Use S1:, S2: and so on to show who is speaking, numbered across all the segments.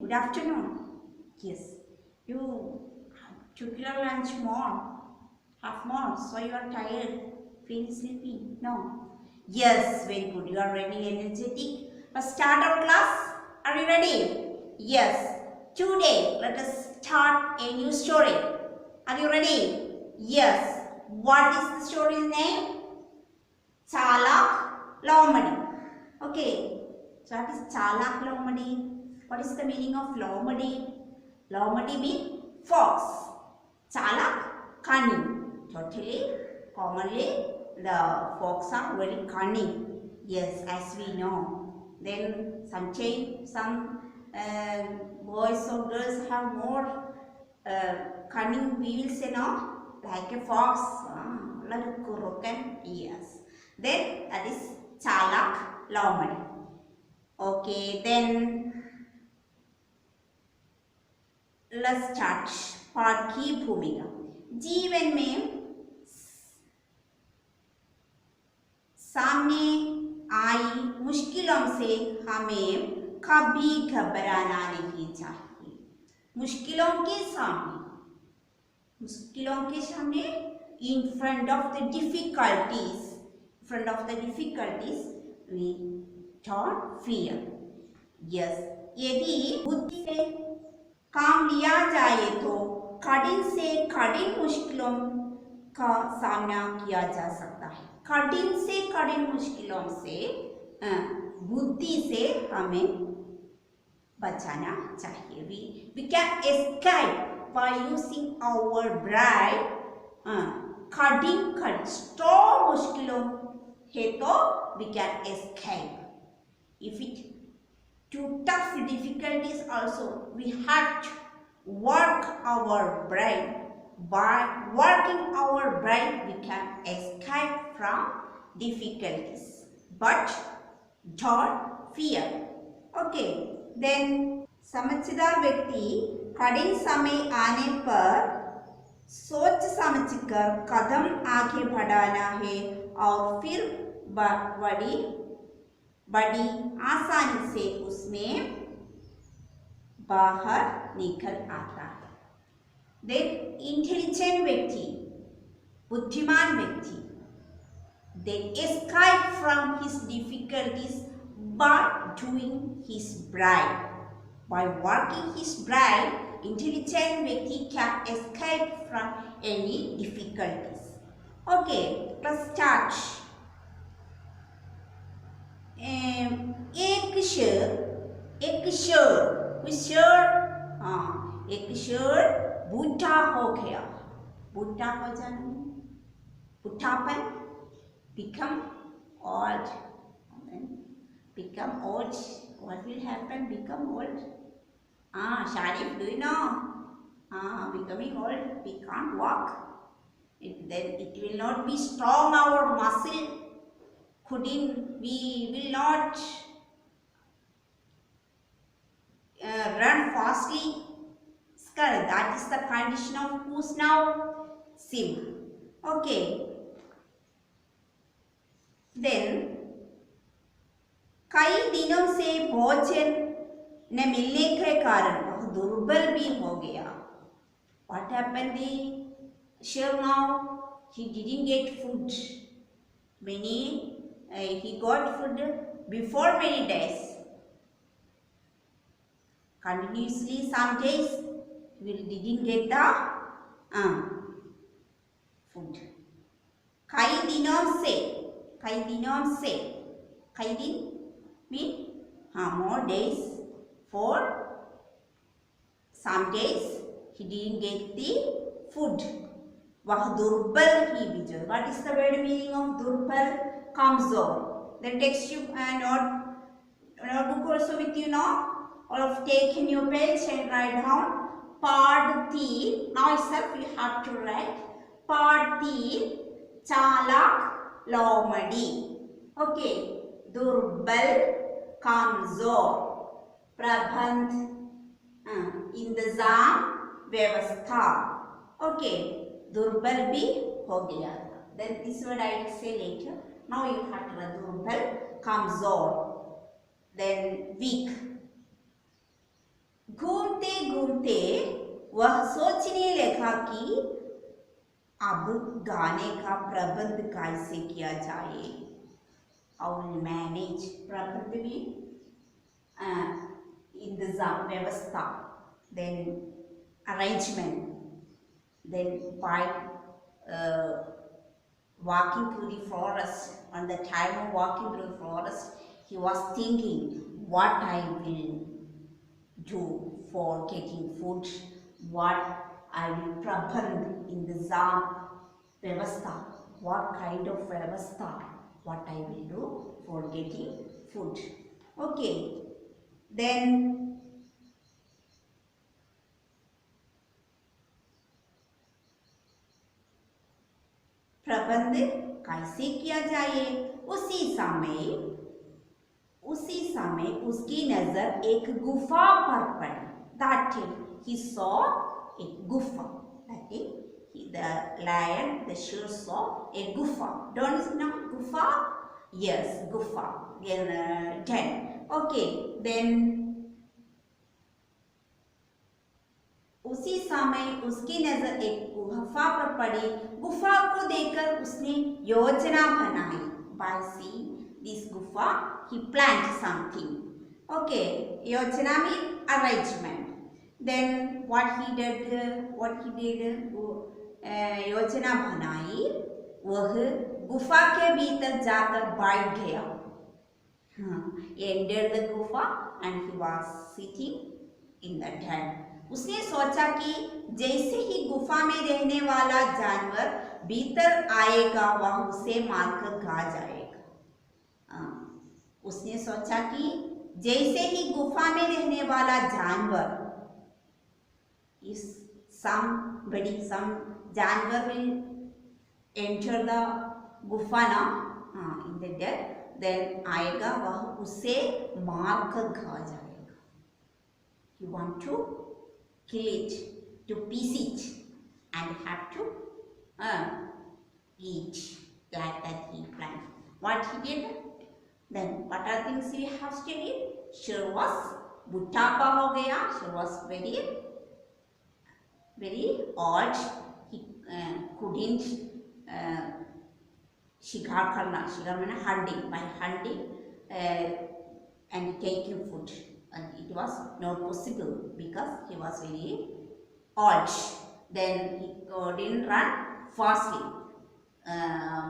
S1: Good afternoon. Yes, you took your lunch more, half more, so you are tired, feel sleepy. No. Yes, very good. You are ready, energetic. Let's start our class. Are you ready? Yes. Today, let us start a new story. Are you ready? Yes. What is the story's name? Chalak Lomadi. Okay. So what is Chalak Lomadi? What is the meaning of Lomadi? Lomadi means fox. Chalak, cunning. Totally, commonly, the fox are very cunning. Yes, as we know. Then sometimes some boys or girls have more cunning wheels, like a fox. Like kurukan. Yes. Then that is Chalak Lomadi. Okay, then let's start पाठ की भूमिका जीवन में सामने आई मुश्किलों से हमें कभी घबराना नहीं चाहिए मुश्किलों के सामने in front of the difficulties we don't fear yes यदि बुद्धि से काम लिया जाए तो कठिन से कठिन मुश्किलों का सामना किया जा सकता है कठिन से कठिन मुश्किलों से बुद्धि से हमें बचाना चाहिए we can escape by using our brain कठिन स्ट्रॉन्ग मुश्किलों है तो we can escape if it to tough difficulties also we have to work our brain by working our brain we can escape from difficulties but don't fear okay then समझदार व्यक्ति कठिन समय आने पर सोच समझकर कदम आगे बढ़ाना है और फिर बड़ी आसानी से उसमें बाहर निकल आता है देन इंटेलिजेंट व्यक्ति बुद्धिमान व्यक्ति they escape from his difficulties by doing his brain by working his brain intelligent व्यक्ति can escape from any difficulties okay let's start एक शेर बूढ़ा हो गया बूढ़ा हो जाना बूढ़ापन become old what will happen become old Sharif do you know becoming old we can't walk then it will not be strong our muscle we will not run fastly that is the condition of who's now sim okay then कई दिनों से भोजन न मिलने के कारण वह दुर्बल भी हो गया what happened the sure now he didn't get food he got food before many days continuously some days we didn't get the food कई दिनों से कई दिन mean more days for some days he didn't get the food वह दुर्बल ही विजय what is the word meaning of दुर्बल कमजोर then text you notebook also with you now all of take in your page and write down part 3 now itself you have to write part 3 चालाक लोमड़ी okay दुर्बल कमजोर प्रबंध इंतजाम व्यवस्था okay दुर्बल भी हो गया then this word I will say later now you have to write दुर्बल कमजोर then weak घूमते घूमते वह सोचने लगा कि अब गाने का प्रबंध कैसे किया जाए। How will manage प्रबंध में इंतजाम व्यवस्था, then arrangement, then by walking through the forest. On the time of walking through the forest, he was thinking what I will do for getting food, what I will prabandh in the zam vyavastha, what kind of vyavastha, what I will do for getting food. Okay, then प्रबंध कैसे किया जाए। उसी समय उसकी नजर एक गुफा पर पड़ी। That he saw a गुफा। That the lion, the sheep saw a गुफा. Don't you know गुफा? Yes, गुफा. Then okay, then उसी समय उसकी नजर एक गुफा पर पड़ी। गुफा को देखकर उसने योजना बनाई। By seeing this गुफा, he planned something. Okay, योजना means arrangement. Then what he did? योजना बनाई, वह गुफा के भीतर जाकर बैठ गया। He entered the गुफा and he was sitting in the den. उसने सोचा कि जैसे ही गुफा में रहने वाला जानवर भीतर आएगा वह उसे मारकर खा जाएगा। उसने सोचा कि जैसे ही गुफा में रहने वाला जानवर, if some जानवर will enter the गुफा ना in the death, then आएगा वह उसे मारकर खा जाएगा। You want to kill it, to piece it, and have to eat, like that he planned. What he did? Then what are things we have studied? Sure was बुढ़ापा हो गया. Sure was very old. He couldn't शिकार करना. शिकार माने hunting. By hunting and taking food. And it was not possible because he was very old. Then he didn't run fastly.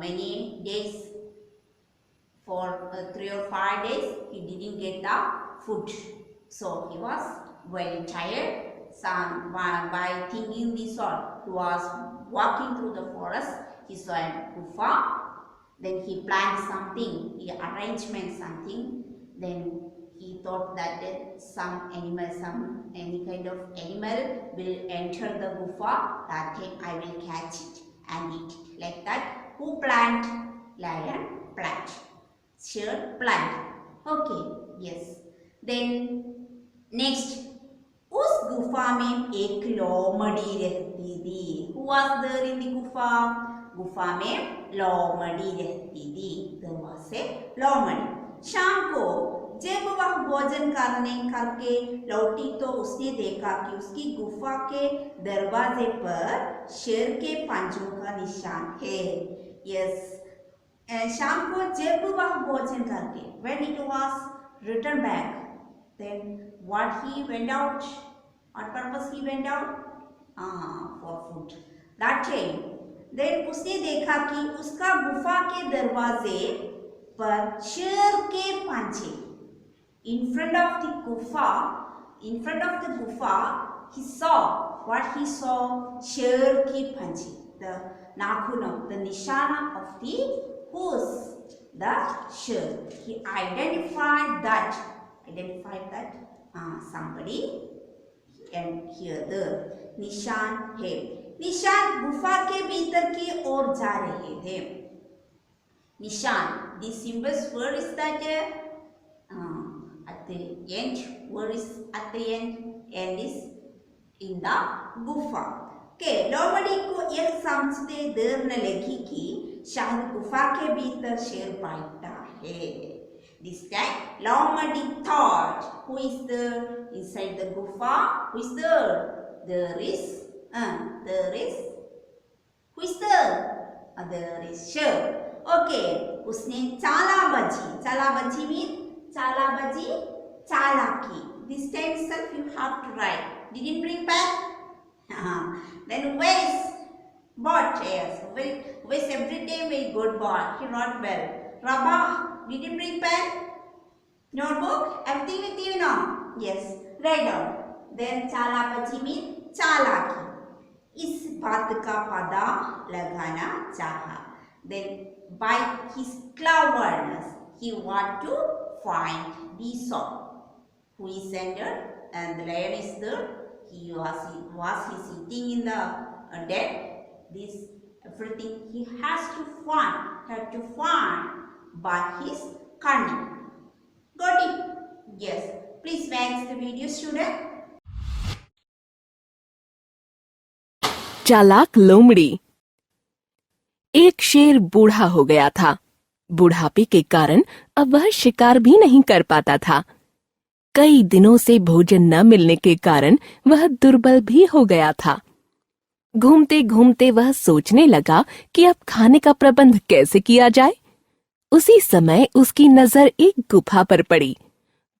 S1: Many days, for 3 or 5 days, he didn't get the food. So he was very tired. By thinking this all, he was walking through the forest. He saw a gufa. Then he planned something. He arranged something. Then he thought that some animal, any kind of animal will enter the gufa. That time I will catch it and eat it. Like that. Who planned? Lion planned. Sure planned. Okay. Yes. Then next. उस गुफा में एक लोमड़ी रहती थी. Who was there in the गुफा? गुफा में लोमड़ी रहती थी. There was a लोमड़ी. शाम को जब वह भोजन करके लौटी तो उसने देखा कि उसकी गुफा के दरवाजे पर शेर के पंजों का निशान है. यस, शाम को जब वह भोजन करके, when it was returned back, then what he went out? What purpose he went out? For food. That time, then उसने देखा कि उसका गुफा के दरवाजे पर शेर के पंजे. In front of the gufa, he saw what he saw. शेर की पंजे, the नाखून, the nishana of the horse, the शेर. He identified that somebody and here the निशान है. निशान गुफा के भीतर की ओर जा रहे थे. निशान, the symbols, where is that? At the end, where is at the end? End is in the गुफा. Okay, लोमड़ी को यह समझते देर न लगी कि शायद गुफा के भीतर शेर बैठा है. This time, Lomadi thought, who is there inside the gufa? Who is there? There is, who is there? There is Sher. Okay, उसने चाला बजी mean चालाकी. This time itself you have to write. Didn't bring pen? Then where is Bot? Yes, where's every day very good boy. He wrote well. Rabah, didn't bring pen? Notebook? Everything with you now? Yes, write down. Then चाला बजी mean चालाकी. इस बात का पता लगाना चाहा. Then by his cleverness he want to find the song. Who is under and the lion is there. He was sitting in the dead. This everything he has to find by his cunning. Got it? Yes. Please watch the video, student.
S2: चालाक लोमड़ी। एक शेर बूढ़ा हो गया था। बुढ़ापे के कारण अब वह शिकार भी नहीं कर पाता था। कई दिनों से भोजन न मिलने के कारण वह दुर्बल भी हो गया था। घूमते घूमते वह सोचने लगा कि अब खाने का प्रबंध कैसे किया जाए। उसी समय उसकी नजर एक गुफा पर पड़ी।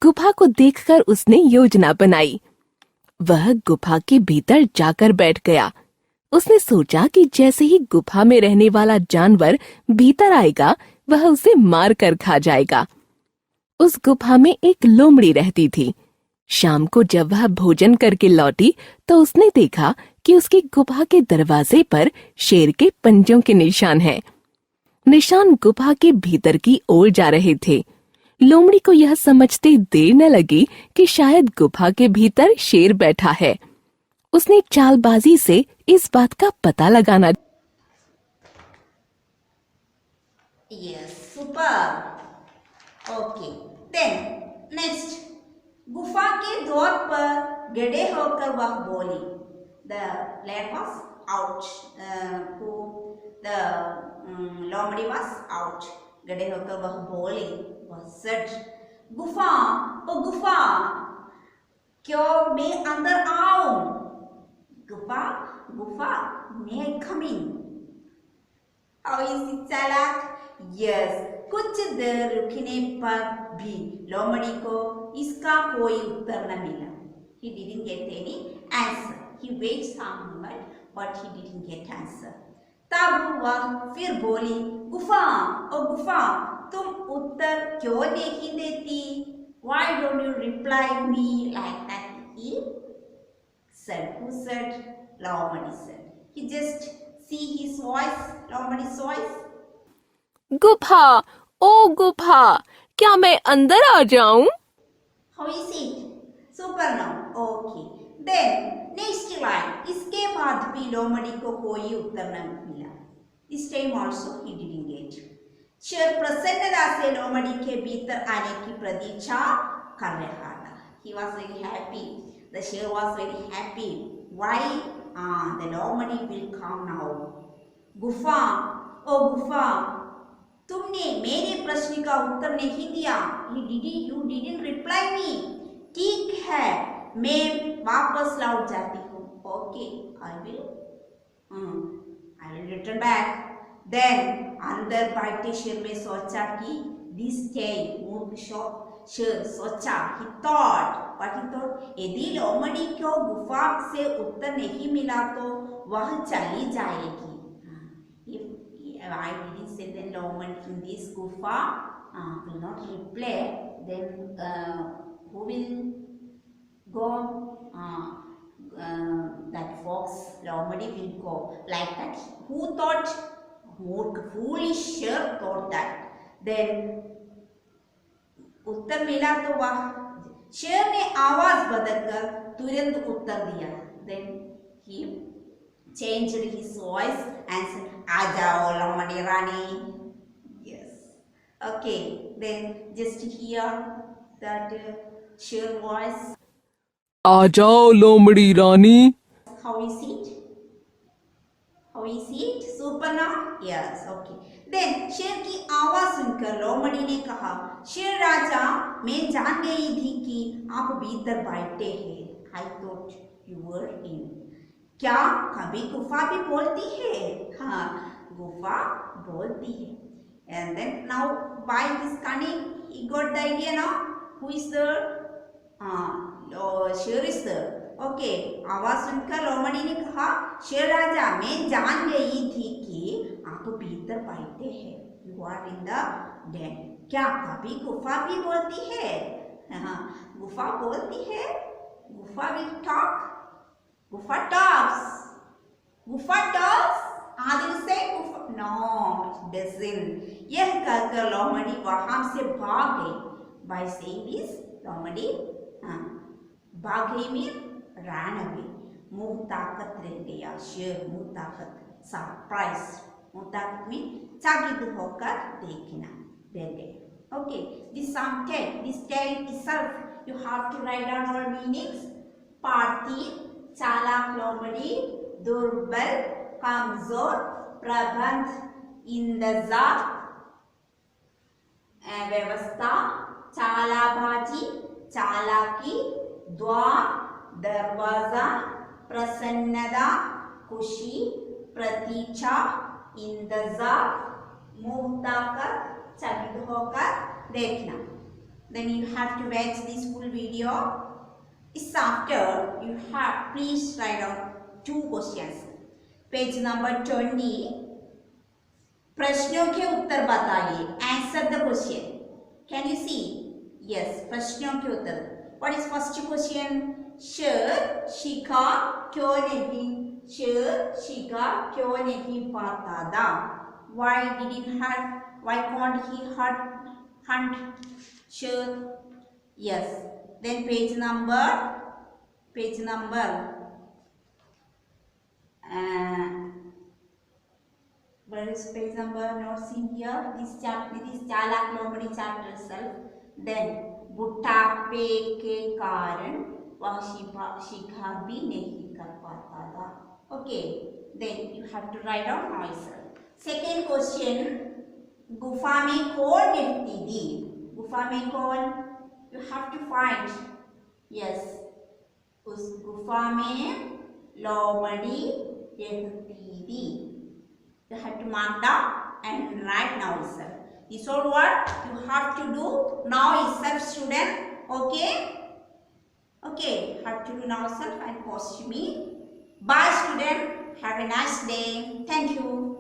S2: गुफा को देखकर उसने योजना बनाई। वह गुफा के भीतर जाकर बैठ गया। उसने सोचा कि जैसे ही गुफा में रहने वाला जानवर भीतर आएगा वह उसे मार कर खा जाएगा। उस गुफा में एक लोमड़ी रहती थी। शाम को जब वह भोजन करके लौटी तो उसने देखा कि उसकी गुफा के दरवाजे पर शेर के पंजों के निशान हैं। निशान गुफा के भीतर की ओर जा रहे थे। लोमड़ी को यह समझते देर न लगी कि शायद गुफा के भीतर शेर बैठा है। उसने चालबाजी से इस बात का पता लगाना।
S1: Yes, super. Okay. Then next, गुफा के द्वार पर गड़े होकर वह बोली. The lad was out. The लोमड़ी was out. गड़े होकर वह बोली. वह said, गुफा, ओ गुफा, क्यों मैं अंदर आऊं? गुफा, may I come in? How is it, चालाक? Yes. कुछ देर रुकने पर भी लोमड़ी को इसका कोई उत्तर न मिला. He didn't get any answer. He waited some moment, but he didn't get answer. तब वह फिर बोली, गुफा, ओ गुफा, तुम उत्तर क्यों नहीं देती? Why don't you reply me like that? He said. Who said? Lomadi said. He just see his voice, Lomadi's voice.
S2: गुफा, ओ गुफा, क्या मैं अंदर आ जाऊं?
S1: How is it? Super now. Okay. Then next line. इसके बाद भी लोमड़ी को कोई उत्तर न मिला. This time also he didn't get. शेर प्रसन्नता से लोमड़ी के भीतर आने की प्रतीक्षा कर रहा था. He was very happy. The shear was very happy. Why? The Lomadi will come now. गुफा, ओ गुफा, तुमने मेरे प्रश्न का उत्तर नहीं दिया. You didn't reply me. ठीक है, मैं वापस लौट जाती हूँ. Okay, I will return back. Then अंदर बैठे शेर में सोचा कि this day मूर्ख शेर सोचा. He thought. What he thought? यदि लोमड़ी को गुफा से उत्तर नहीं मिला तो वह चली जाएगी. If I didn't say then Lomadi in this gufa will not reply, then who will go? That fox Lomadi will go like that. Who thought? More foolish शेर thought that. Then उत्तर मिला तो वह शेर ने आवाज बदलकर तुरंत उत्तर दिया. Then he changed his voice and said, "आ जाओ लोमड़ी रानी." Yes. Okay. Then just hear that शेर voice.
S2: आ जाओ लोमड़ी रानी.
S1: How is it? How is it? Super now? Yes. Okay. Then शेर की आवाज सुनकर लोमड़ी ने कहा, शेर राजा, मैं जान गई थी कि आप भीतर बैठे हैं। आई थॉट यू वर इन। क्या कभी गुफा भी बोलती है? हाँ, गुफा बोलती है। And then now by this cunning he got the idea now. Who is there? शेर इज there. ओके, आवाज सुनकर लोमड़ी ने कहा, शेर राजा, मैं जान गई थी कि आप भीतर बैठे हैं। You are in the den. क्या कभी गुफा भी बोलती है? हाँ, गुफा बोलती है। गुफा will talk. गुफा talks. गुफा talks. आदिल से गुफा no, it doesn't. यह कहकर लोमड़ी वहां से भाग गई। By saying this, लोमड़ी भाग गई में ran away. मुंह ताकत रह गया। शेर मुंह ताकत, सरप्राइज, मुंह ताकत में चकित होकर देखना रह गया। Okay, this tale itself you have to write down all meanings. Part 3, चालाक लोमड़ी, दुर्बल, कमजोर, प्रबंध, इंतजार, व्यवस्था, चालाबाजी, चालाकी, द्वार, दरवाजा, प्रसन्नता, खुशी, प्रतीक्षा, इंतजार, मुंह ताकत, चकित होकर देखना। Then you have to watch this full video. Is after you have please write down 2 questions. Page number 20. प्रश्नों के उत्तर बताइए. Answer the question. Can you see? Yes, प्रश्नों के उत्तर. What is first question? शेर शिकार क्यों नहीं पाता था? Why didn't hunt? Why can't he hunt शेर? Yes. Then page number. Where is page number? Not seen here. This चालाक लोमड़ी chapter itself. Then बुढ़ापे के कारण वह शिकार भी नहीं कर पाता था. Okay. Then you have to write down yourself. Second question. गुफा में कौन रहती थी? गुफा में कौन? You have to find. Yes, उस गुफा में लोमड़ी रहती थी. You have to mark down and write now itself. This all what you have to do now itself, student. Okay? Okay, have to do now itself and post me. Bye, student. Have a nice day. Thank you.